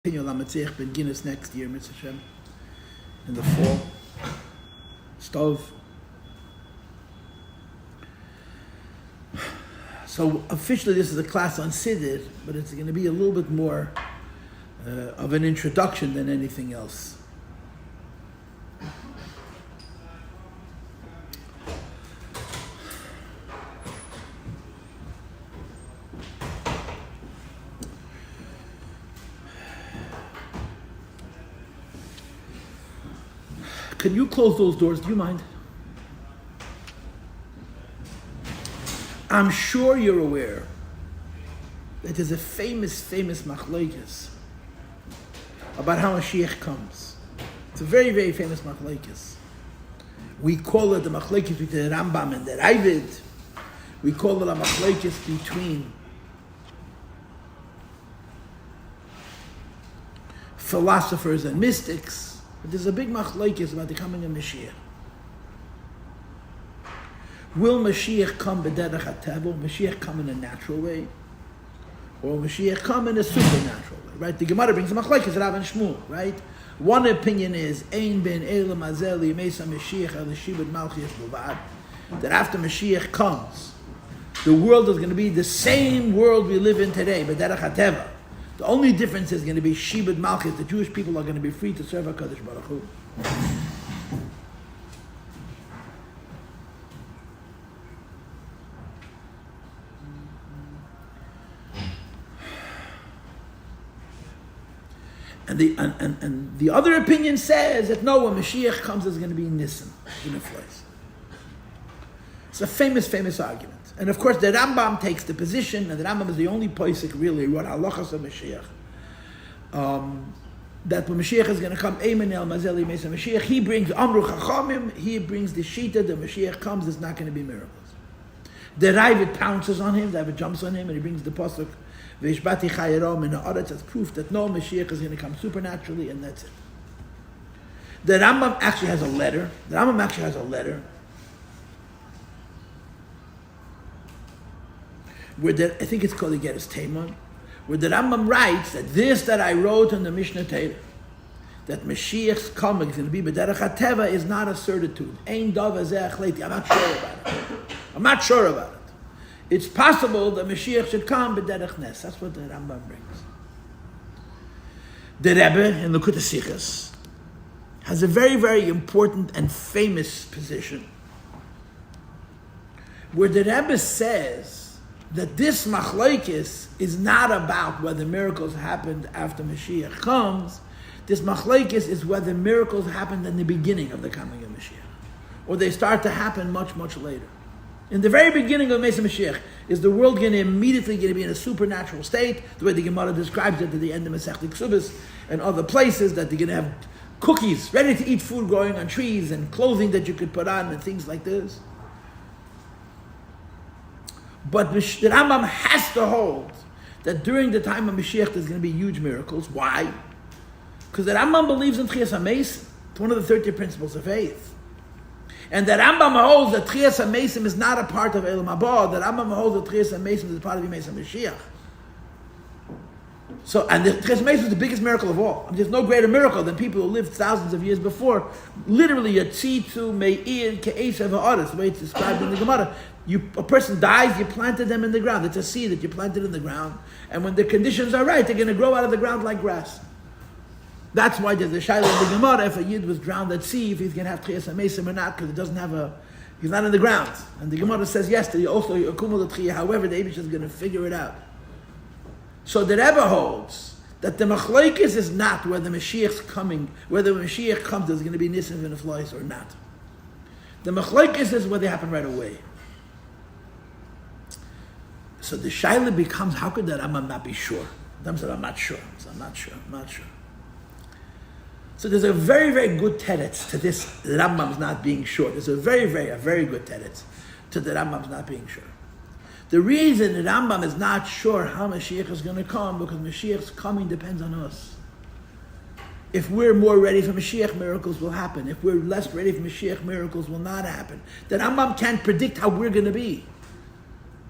Guinness next year, Mitzvah Shem, in the fall. Stove. So officially this is a class on Siddur, but it's going to be a little bit more of an introduction than anything else. Can you close those doors? Do you mind? I'm sure you're aware that there's a famous machlokes about how Mashiach comes. It's a very, very famous machlokes. We call it the machlokes between the Rambam and the Rebbe. We call it a machlokes between philosophers and mystics. But there's a big machlokes about the coming of Mashiach. Will Mashiach come b'derech hateva? Will Mashiach come in a natural way? Or will Mashiach come in a supernatural way? Right? The Gemara brings a machlokes, Rav and Shmuel, right? One opinion is Ein ben Elam Azeli Mesa Mashiach El Shibud Malchias Bovad. That after Mashiach comes, the world is going to be the same world we live in today, b'derech hateva. The only difference is going to be Shibud Malchus. The Jewish people are going to be free to serve HaKadosh Baruch Hu. And the other opinion says that no, when Mashiach comes, there's going to be Nissen in a place. It's a famous argument. And of course, the Rambam takes the position, and the Rambam is the only posek really who wrote halachas of Mashiach. That when Mashiach is going to come, Eimen el Mazeli Mesa Mashiach, he brings Amru Chachamim, he brings the Shita, the Mashiach comes, there's not going to be miracles. The Rebbe pounces on him, the Rebbe jumps on him, and he brings the pasuk, Veishbati Chayerom in the Aretz as proof that no, Mashiach is going to come supernaturally, and that's it. The Rambam actually has a letter. Where I think it's called the Geras Teimon, where the Rambam writes that this that I wrote in the Mishnah Torah, that Mashiach's coming is going to be b'derech hateva, is not a certitude. Ein davar zeh achleti. I'm not sure about it. It's possible that Mashiach should come b'derech nes. That's what the Rambam brings. The Rebbe in the Likutei Sichos has a very, very important and famous position, where the Rebbe says that this machlokes is not about whether miracles happened after Mashiach comes. This machlokes is whether miracles happened in the beginning of the coming of Mashiach, or they start to happen much, much later. In the very beginning of Mesa Mashiach, is the world going to immediately be in a supernatural state, the way the Gemara describes it at the end of Masechta Ksubis and other places, that they're going to have cookies, ready to eat food growing on trees, and clothing that you could put on, and things like this. But the Rambam has to hold that during the time of Mashiach there's going to be huge miracles. Why? Because the Rambam believes in Tchias HaMeisim. It's one of the 30 principles of faith. And the Rambam holds that Tchias HaMeisim is not a part of Elam Haba. The Rambam holds that Tchias HaMeisim is a part of Yemei Mashiach. So, and the Tchias HaMeisim is the biggest miracle of all. I mean, there's no greater miracle than people who lived thousands of years before. Literally, Yatzitzu Me'ir Ke'esav Ha'aretz, the way it's described in the Gemara. A person dies, you planted them in the ground. It's a seed that you planted in the ground. And when the conditions are right, they're going to grow out of the ground like grass. That's why there's a shayla in the Gemara, if a yid was drowned at sea, if he's going to have Tchias HaMeisim or not, because he's not in the ground. And the Gemara says yes, that also Yakumul Tchiya, however, the Eibush is going to figure it out. So the Rebbe holds that the machlokes is not whether Mashiach's coming, whether when Mashiach comes there's going to be Nissen and Flies or not. The machlokes is whether they happen right away. So the shaila becomes, how could the Rambam not be sure? The Rambam said, I'm not sure. So there's a very, very good teretz to this Rambam's not being sure. There's a very good teretz to the Rambam's not being sure. The reason the Rambam is not sure how Mashiach is going to come, because Mashiach's coming depends on us. If we're more ready for Mashiach, miracles will happen. If we're less ready for Mashiach, miracles will not happen. The Rambam can't predict how we're going to be.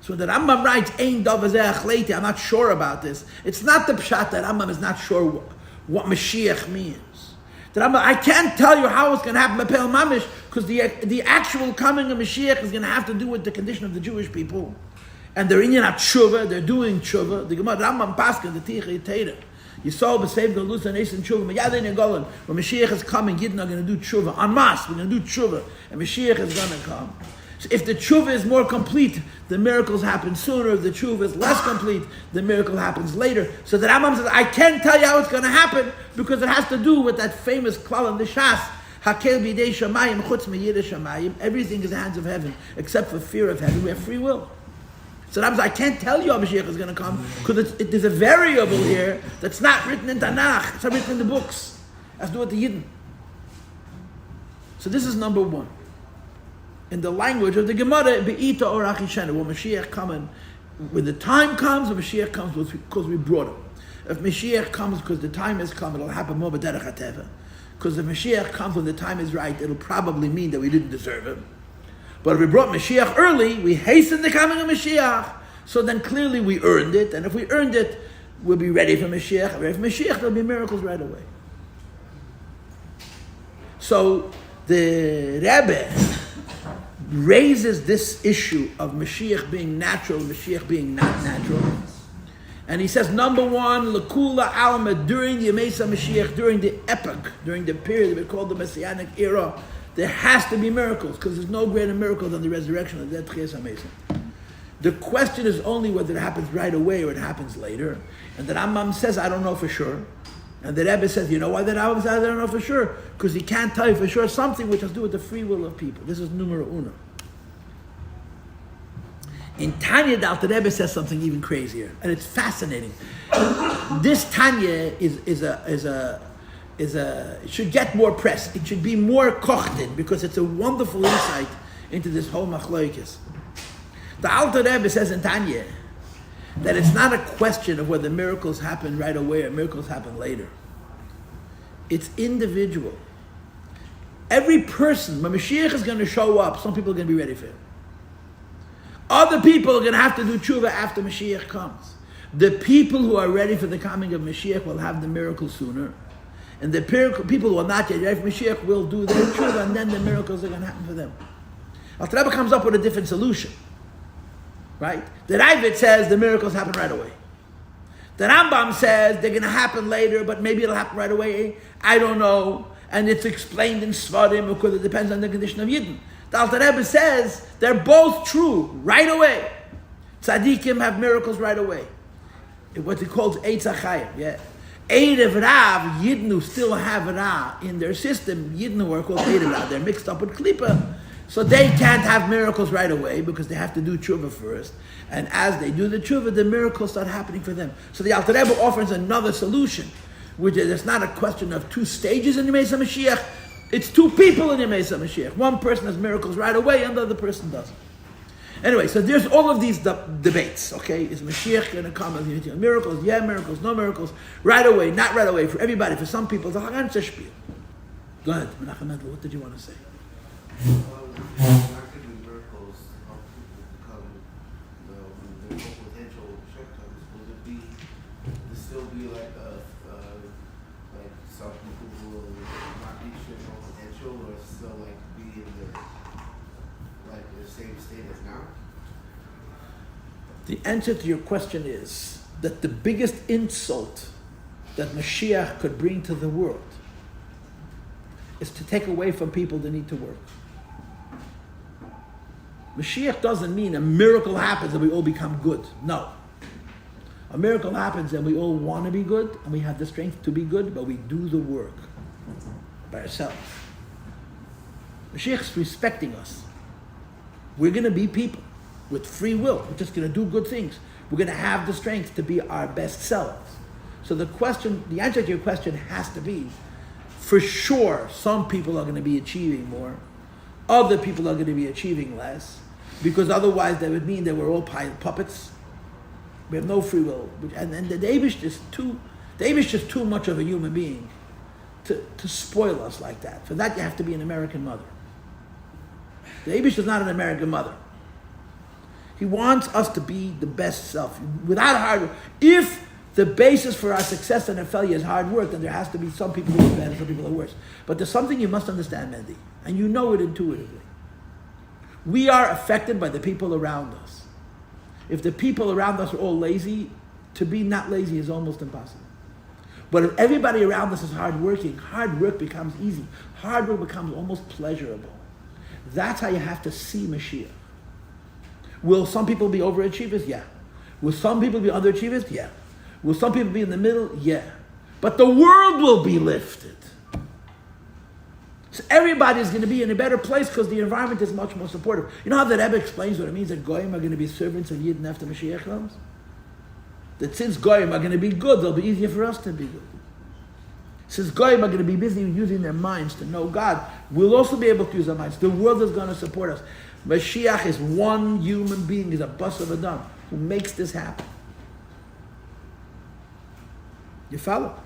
So the Rambam writes, Ein davar zeh achleiti, I'm not sure about this. It's not the pshat that Rambam is not sure what Mashiach means. The Rambam, I can't tell you how it's going to happen by Pel Mamish, because the actual coming of Mashiach is going to have to do with the condition of the Jewish people. And they're in tshuva, they're doing tshuva. The Gemara Rambam Paskin, the Tichei Teira. You saw b'seiv galus and eisen tshuva. Miyadin and Golan. When Mashiach is coming, Yidden are going to do tshuva en masse. We're going to do tshuva, and Mashiach is going to come. So if the tshuva is more complete, the miracles happen sooner. If the tshuva is less complete, the miracle happens later. So the Rambam says, I can't tell you how it's going to happen because it has to do with that famous klal in the Shas. Hakel b'idei shamayim chutz meyireh shamayim. Everything is the hands of heaven except for fear of heaven. We have free will. So that means I can't tell you how Mashiach is going to come because there's a variable here that's not written in Tanakh. It's not written in the books. It has to do with the Yidden. So this is number one. In the language of the Gemara, be'ita or achishena, when Mashiach coming, when the time comes, when Mashiach comes because we brought him. If Mashiach comes because the time has come, it'll happen more b'derech hateva. Because if Mashiach comes when the time is right, it'll probably mean that we didn't deserve him. But if we brought Mashiach early, we hastened the coming of Mashiach. So then clearly we earned it. And if we earned it, we'll be ready for Mashiach. Ready for Mashiach, there'll be miracles right away. So the Rebbe raises this issue of Mashiach being natural, Mashiach being not natural. And he says, number one, L'kula Alma, during the Yemesa Mashiach, during the epoch, during the period that we call the Messianic era, there has to be miracles, because there's no greater miracle than the resurrection of the Achei Temimim. The question is only whether it happens right away or it happens later. And the Rambam says, I don't know for sure. And the Rebbe says, you know why the Rambam says, I don't know for sure? Because he can't tell you for sure something which has to do with the free will of people. This is numero uno. In Tanya, the Alter Rebbe says something even crazier, and it's fascinating. This Tanya it should get more press. It should be more kochted because it's a wonderful insight into this whole machlokes. The Alter Rebbe says in Tanya that it's not a question of whether miracles happen right away or miracles happen later. It's individual. Every person, when Mashiach is going to show up, some people are going to be ready for him. Other people are going to have to do tshuva after Mashiach comes. The people who are ready for the coming of Mashiach will have the miracle sooner. And the people who are not yet ready for Mashiach will do their tshuva, and then the miracles are going to happen for them. Alter Rebbe comes up with a different solution. Right? The Ravid says the miracles happen right away. The Rambam says they're going to happen later, but maybe it'll happen right away. I don't know. And it's explained in Svarim because it depends on the condition of Yidden. The Alter Rebbe says they're both true right away. Tzaddikim have miracles right away. What he calls Eitz HaChayim. Yeah. Eirev Rav, Yidden who still have Ra in their system, Yidden who are called Eirev Rav, they're mixed up with Klippa. So they can't have miracles right away because they have to do tshuva first. And as they do the tshuva, the miracles start happening for them. So the Alter Rebbe offers another solution, which is it's not a question of two stages in the Mesa Mashiach. It's two people in the Mesa Mashiach. One person has miracles right away and the other person doesn't. Anyway, so there's all of these debates, okay? Is Mashiach going to come as miracles? Yeah, miracles, no miracles. Right away, not right away. For everybody, for some people, it's a ganze Spiel. Go ahead, Menachem Mendel, what did you want to say? How could be miracles help people become their full potential shortcomings? Will it still be like some people who will not reach their full potential, or still like be in the same state as now? The answer to your question is that the biggest insult that Mashiach could bring to the world is to take away from people the need to work. Mashiach doesn't mean a miracle happens and we all become good. No. A miracle happens and we all want to be good and we have the strength to be good, but we do the work by ourselves. Mashiach's respecting us. We're going to be people with free will. We're just going to do good things. We're going to have the strength to be our best selves. So the answer to your question has to be, for sure, some people are going to be achieving more. Other people are going to be achieving less, because otherwise that would mean that we're all puppets. We have no free will, and the Eibush is just too much of a human being to spoil us like that. For that, you have to be an American mother. The Eibush is not an American mother. He wants us to be the best self. Without hard work, if the basis for our success and our failure is hard work, then there has to be some people who are better and some people who are worse. But there's something you must understand, Mendy, and you know it intuitively. We are affected by the people around us. If the people around us are all lazy, to be not lazy is almost impossible. But if everybody around us is hardworking, hard work becomes easy. Hard work becomes almost pleasurable. That's how you have to see Mashiach. Will some people be overachievers? Yeah. Will some people be underachievers? Yeah. Will some people be in the middle? Yeah. But the world will be lifted. So everybody is going to be in a better place because the environment is much more supportive. You know how the Rebbe explains what it means that Goyim are going to be servants of Yidden after Mashiach comes? That since Goyim are going to be good, it'll be easier for us to be good. Since Goyim are going to be busy using their minds to know God, we'll also be able to use our minds. The world is going to support us. Mashiach is one human being, is a bus of Adam, who makes this happen. You follow?